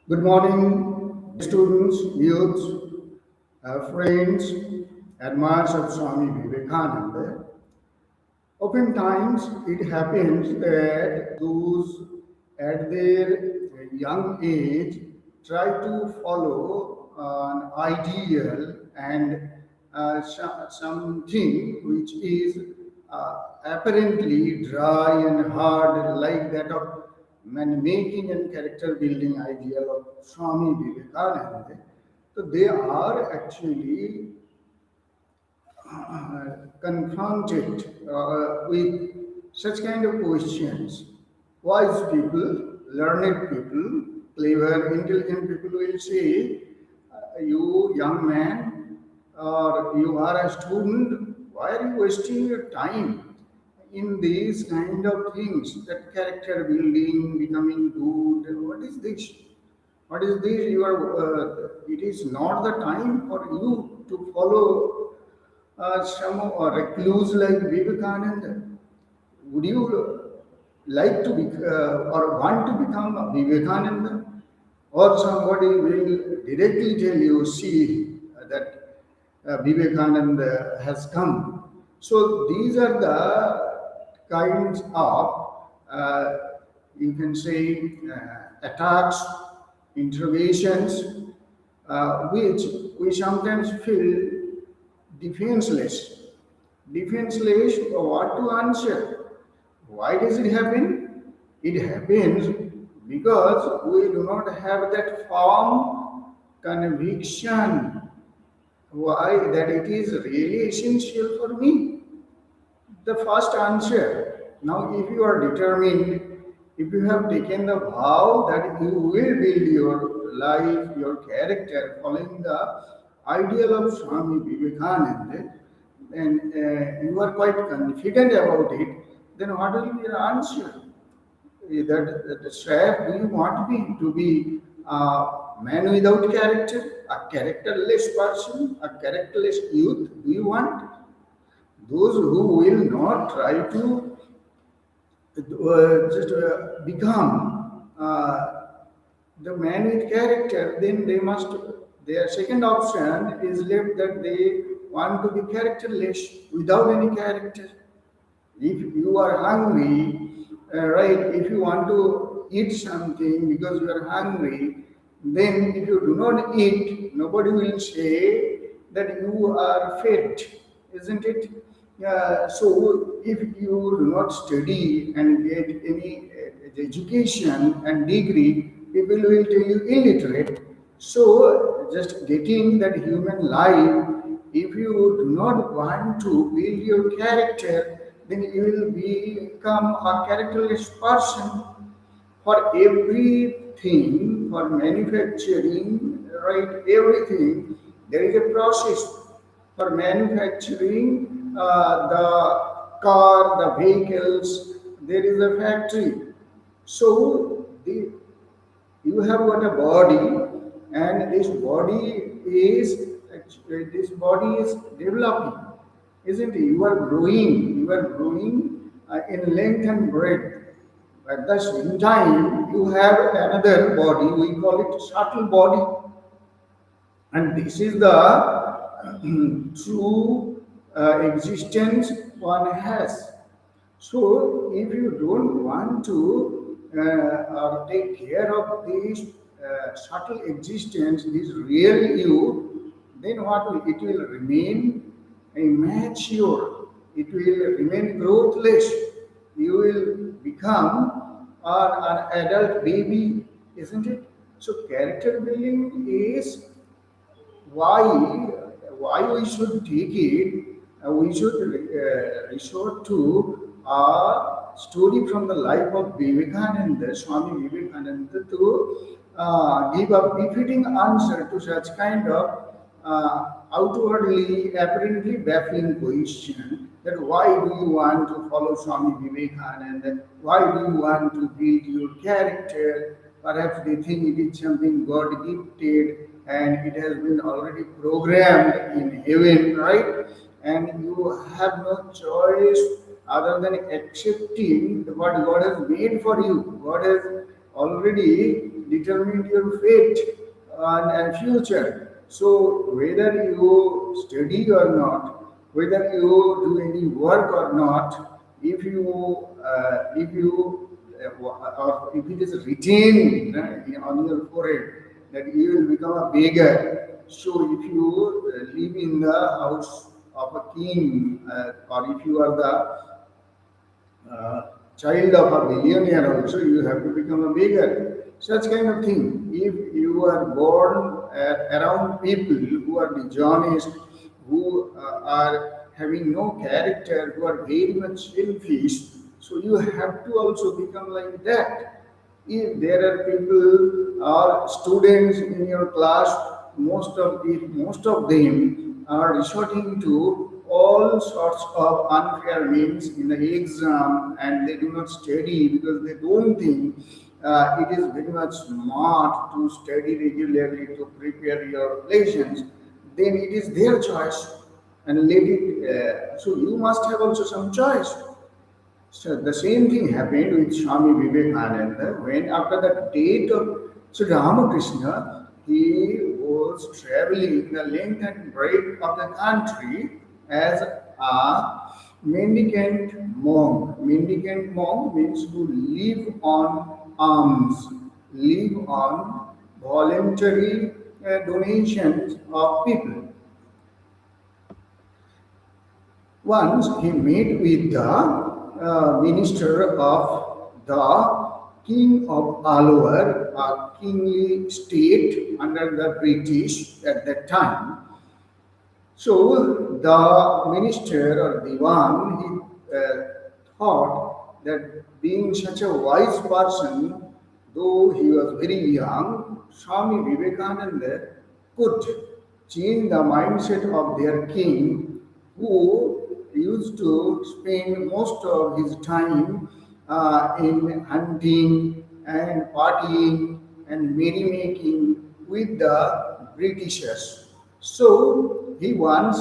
Good morning, students, youths, friends, admirers of Swami Vivekananda. Oftentimes, it happens that those at their young age try to follow an ideal and something which is apparently dry and hard, like that of making and character building ideal of Swami Vivekananda. So they are actually confronted with such kind of questions. Wise people, learned people, clever, intelligent people will say, you young man, or you are a student, why are you wasting your time in these kind of things, that character building, becoming good? What is this? What is this? It is not the time for you to follow some recluse like Vivekananda. Would you like to be or want to become a Vivekananda? Or somebody will directly tell you, see that Vivekananda has come. So these are the kinds of, you can say, attacks, interrogations, which we sometimes feel defenseless. Defenseless, what to answer? Why does it happen? It happens because we do not have that firm conviction why that it is really essential for me. The first answer. Now, if you are determined, if you have taken the vow that you will build your life, your character, following the ideal of Swami Vivekananda, and you are quite confident about it, then what will be your answer? That sir, do you want me to be a man without character, a characterless person, a characterless youth? Do you want? Those who will not try to just become the man with character, then they must, their second option is left, that they want to be characterless, without any character. If you are hungry, right, if you want to eat something because you are hungry, then if you do not eat, nobody will say that you are fed, isn't it? So if you do not study and get any education and degree, people will tell you illiterate. So just getting that human life, if you do not want to build your character, then you will become a characterless person. For everything, for manufacturing, right, everything, there is a process. For manufacturing the car, the vehicles, there is a factory. So you have got a body, and this body is developing, isn't it? You are growing in length and breadth. At the same time, you have another body, we call it subtle body. And this is the true existence one has. So, if you don't want to take care of this subtle existence, this real you, then what will it will remain immature. It will remain growthless. You will become an adult baby, isn't it? So, character building is why we should take it. We should resort to a story from the life of Vivekananda, Swami Vivekananda, to give a befitting answer to such kind of outwardly, apparently baffling question, that why do you want to follow Swami Vivekananda? Why do you want to build your character? Perhaps they think it is something God gifted and it has been already programmed in heaven, right? And you have no choice other than accepting what God has made for you. God has already determined your fate and future. So whether you study or not, whether you do any work or not, or if it is written on your forehead that you will become a beggar. So if you live in the house of a king, or if you are the child of a billionaire also, you have to become a beggar. Such kind of thing. If you are born around people who are dishonest, who are having no character, who are very much selfish, so you have to also become like that. If there are people or students in your class, most of them are resorting to all sorts of unfair means in the exam, and they do not study because they don't think it is very much smart to study regularly to prepare your lessons, then it is their choice and let it. So you must have also some choice. So the same thing happened with Swami Vivekananda when after the death of Sri Ramakrishna, he was traveling the length and breadth of the country as a mendicant monk. Mendicant monk means to live on alms, live on voluntary donations of people. Once he met with the minister of the King of Alwar, a kingly state under the British at that time. So the minister or Diwan, he thought that being such a wise person, though he was very young, Swami Vivekananda could change the mindset of their king, who used to spend most of his time in hunting and partying and merrymaking with the Britishers. So he once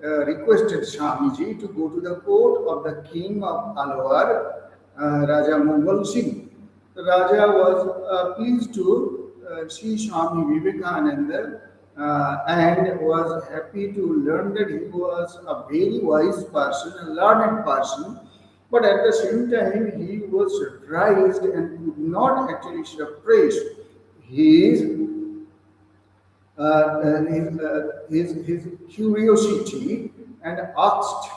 requested Swamiji to go to the court of the king of Alwar, Raja Mongol Singh. The Raja was pleased to see Swami Vivekananda and was happy to learn that he was a very wise person, a learned person, but at the same time he was surprised and could not actually suppress his his curiosity and asked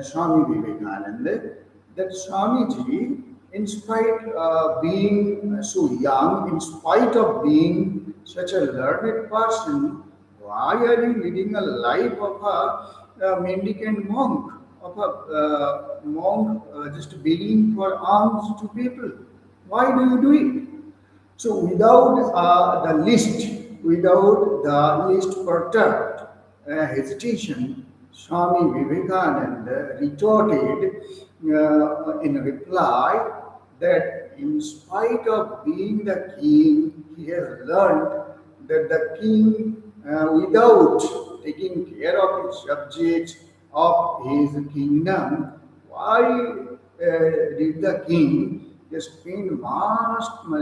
Swami Vivekananda that Swamiji, in spite of being so young, in spite of being such a learned person, why are you leading a life of a mendicant monk, of a monk just begging for alms to people? Why do you do it? So without the least perturbed hesitation, Swami Vivekananda retorted in reply that in spite of being the king, he has learned that the king, without taking care of his subjects, of his kingdom, why did the king just spend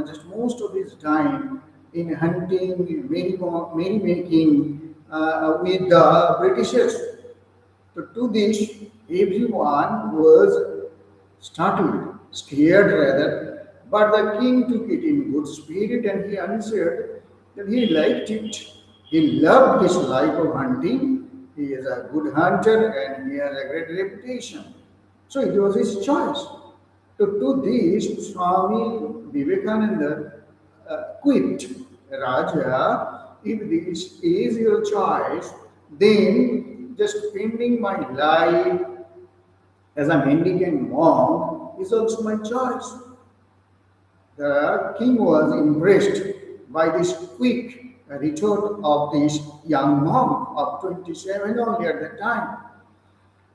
just most of his time in hunting, merrymaking with the Britishers? So to this, everyone was startled, scared rather, but the king took it in good spirit and he answered that he liked it. He loved this life of hunting. He is a good hunter and he has a great reputation. So it was his choice. So to this, Swami Vivekananda quipped, Raja, if this is your choice, then just spending my life as a mendicant monk is also my choice. The king was impressed by this quick retort of this young monk of 27 only at that time.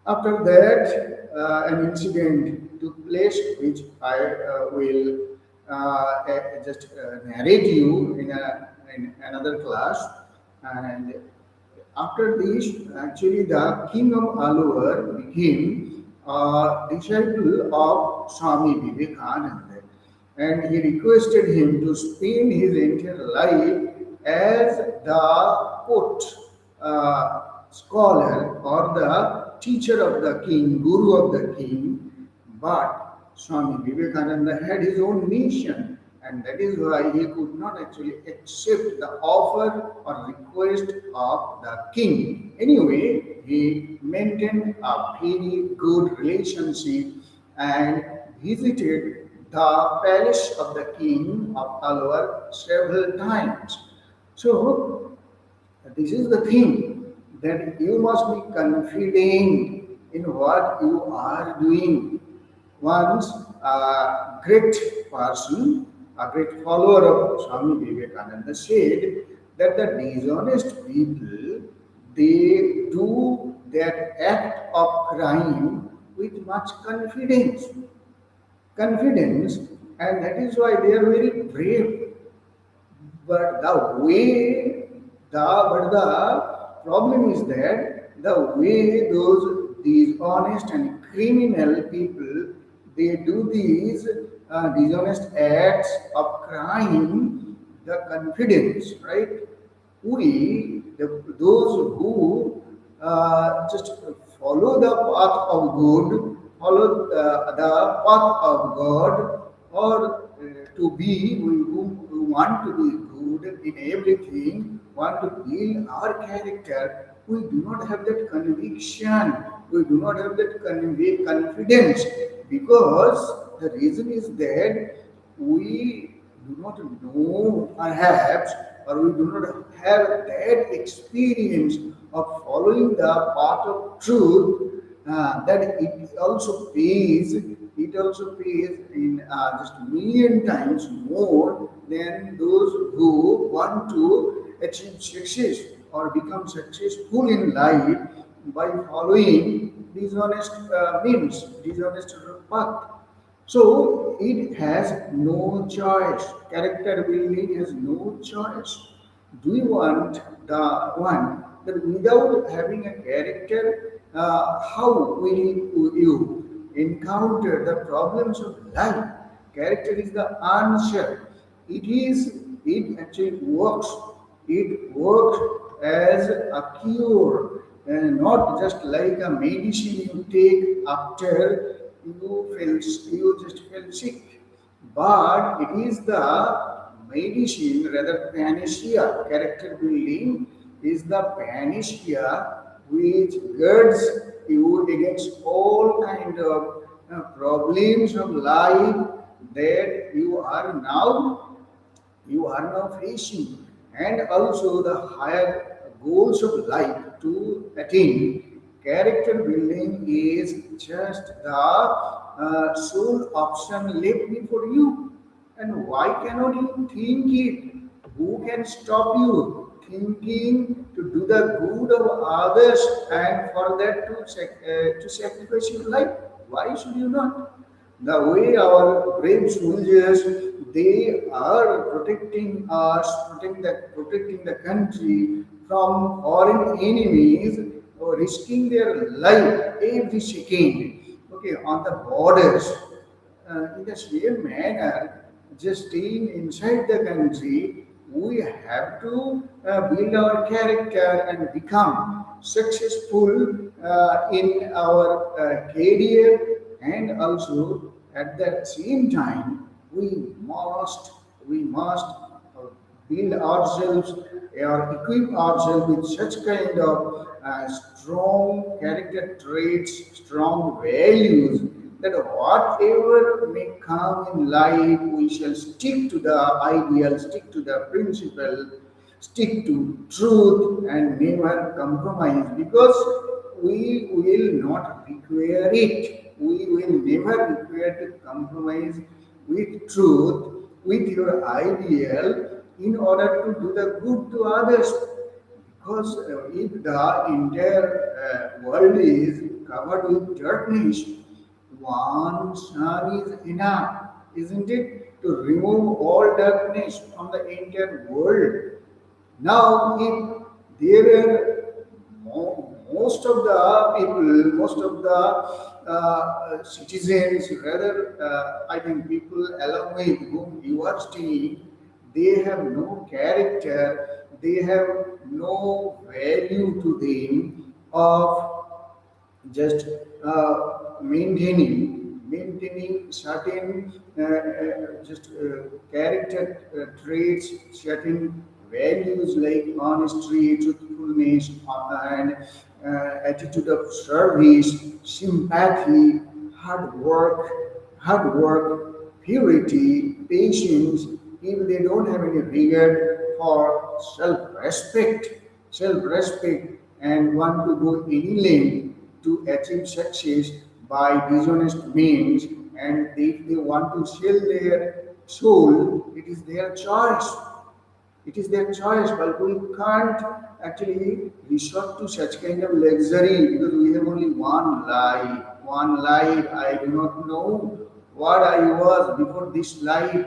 After that, an incident took place which I will just narrate you in another class. And after this, actually, the king of Alwar became a disciple of Swami Vivekananda. and he requested him to spend his entire life as the court scholar or the teacher of the king, guru of the king. But Swami Vivekananda had his own mission, and that is why he could not actually accept the offer or request of the king. Anyway, he maintained a very good relationship and visited the palace of the king of Alwar several times. So, this is the thing, that you must be confident in what you are doing. Once a great person, a great follower of Swami Vivekananda said that the dishonest people, they do that act of crime with much confidence, and that is why they are very brave. But the problem is that the way those dishonest and criminal people, they do these dishonest acts of crime, the confidence, right? Those who just follow the path of good, follow the path of God, or to be, who want to be good in everything, want to build our character, we do not have that conviction, we do not have that confidence, because the reason is that we do not know perhaps, or we do not have that experience of following the path of truth, that it also pays in just million times more than those who want to achieve success or become successful in life by following dishonest means, dishonest path. So it has no choice. Character building has no choice. Do you want the one that without having a character, how will you encounter the problems of life? Character is the answer. It actually works. It works as a cure, and not just like a medicine you take after you just fell sick. But it is the medicine, rather panacea. Character building is the panacea which guards you against all kind of problems of life that you are now facing, and also the higher goals of life to attain. Character building is just the sole option left before you. And why cannot you think it? Who can stop you thinking to do the good of others and for that to sacrifice your life? Why should you not? The way our brave soldiers, they are protecting us, protecting the country from foreign enemies, or risking their life every second, okay, on the borders. In the same manner, just staying inside the country, we have to build our character and become successful in our career, and also at the same time we must build ourselves or equip ourselves with such kind of strong character traits, strong values, that whatever may come in life, we shall stick to the ideal, stick to the principle, stick to truth, and never compromise, because we will not require it. We will never require to compromise with truth, with your ideal, in order to do the good to others. Because if the entire world is covered with darkness, one sun is enough, isn't it, to remove all darkness from the entire world. Now, if there are most of the people, most of the citizens, rather, I think people along with whom you are staying, they have no character, they have no value to them of just maintaining certain just character traits, certain values like honesty, truthfulness, and attitude of service, sympathy, hard work, purity, patience. If they don't have any regard for self-respect, and want to go any length to achieve success by dishonest means, and if they want to sell their soul, it is their choice. It is their choice, but we can't actually resort to such kind of luxury because we have only one life. One life. I do not know what I was before this life.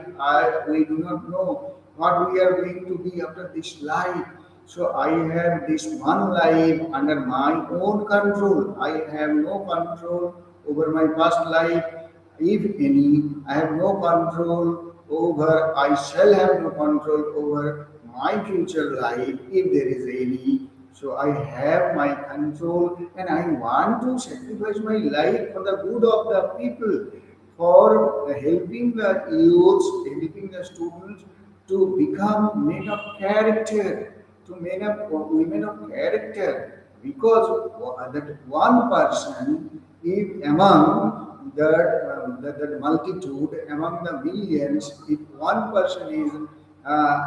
We do not know what we are going to be after this life. So I have this one life under my own control. I have no control over my past life. If any, I have no control over, I shall have no control over my future life if there is any. So I have my control and I want to sacrifice my life for the good of the people, for helping the youths, helping the students to become men of character, to men of women of character. Because that one person, if among that multitude, among the millions, if one person is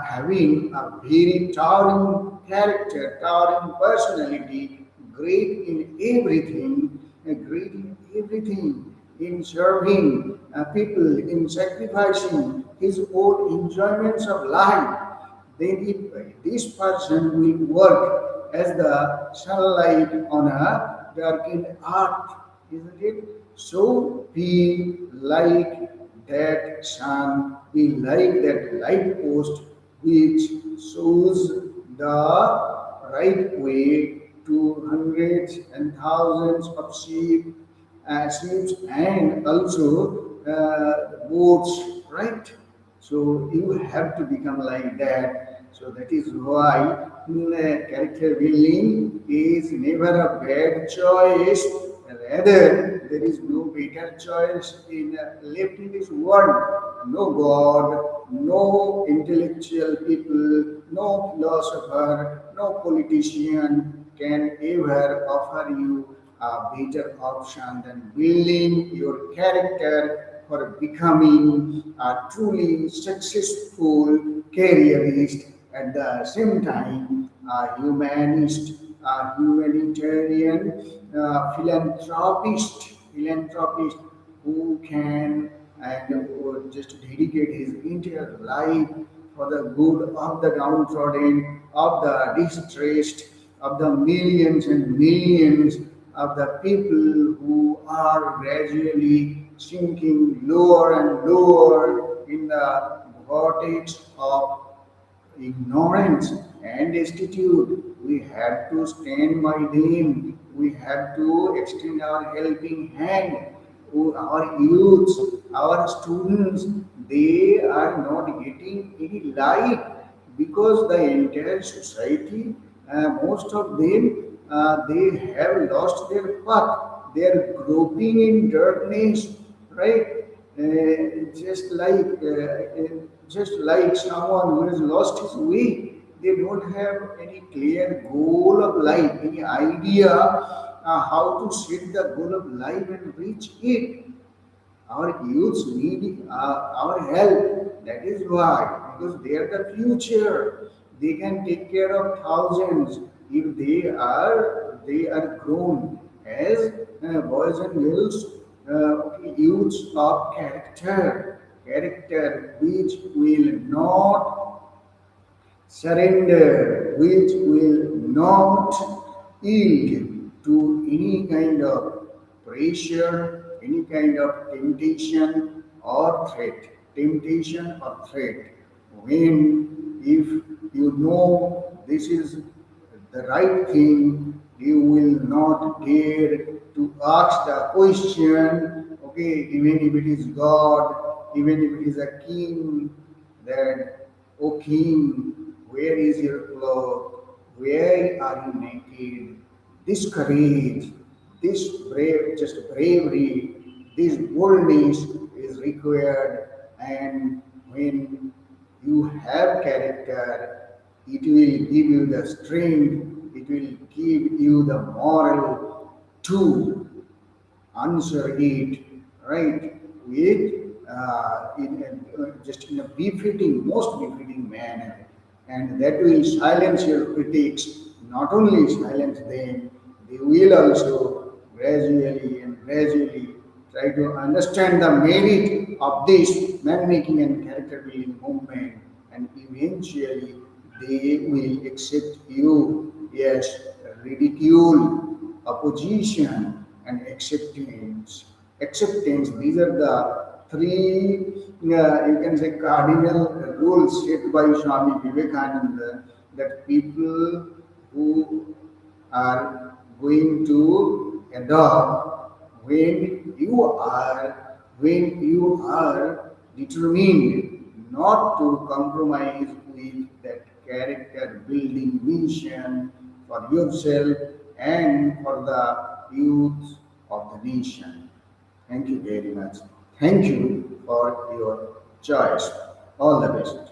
having a very towering character, towering personality, great in everything, in serving people, in sacrificing his own enjoyments of life, then if this person will work as the sunlight on a darkened earth, isn't it? So be like that sun, be like that light post which shows the right way to hundreds and thousands of sheep and also boats, right? So you have to become like that. So that is why character building is never a bad choice. Rather, there is no better choice left in this world. No God, no intellectual people, no philosopher, no politician can ever offer you a better option than building your character for becoming a truly successful careerist, at the same time a humanist, a humanitarian, philanthropist who can and who just dedicate his entire life for the good of the downtrodden, of the distressed, of the millions and millions of the people who are gradually sinking lower and lower in the vortex of ignorance and destitute. We have to stand by them. We have to extend our helping hand to our youths, our students. They are not getting any light because the entire society, most of them, they have lost their path. They are groping in darkness, right? Just like someone who has lost his way, they don't have any clear goal of life, any idea how to set the goal of life and reach it. Our youths need our help. That is why, because they are the future. They can take care of thousands if they are grown as boys and girls, youths of character which will not surrender, which will not yield to any kind of pressure, any kind of temptation or threat. Temptation or threat. When if you know the right thing. You will not dare to ask the question, okay, even if it is God, even if it is a king, that, O king, where is your cloth? Where are you naked? This courage, this just bravery, this boldness is required. And when you have character, it will give you the strength, it will give you the moral to answer it, right, with just in a befitting, most befitting manner. And that will silence your critics. Not only silence them, they will also gradually try to understand the merit of this man-making and character-building movement, and eventually they will accept you. Yes, ridicule, opposition, and acceptance. Acceptance, these are the three, you can say, cardinal rules set by Swami Vivekananda, that people who are going to adopt, when you are determined not to compromise with that character building mission for yourself and for the youth of the nation. Thank you very much. Thank you for your choice. All the best.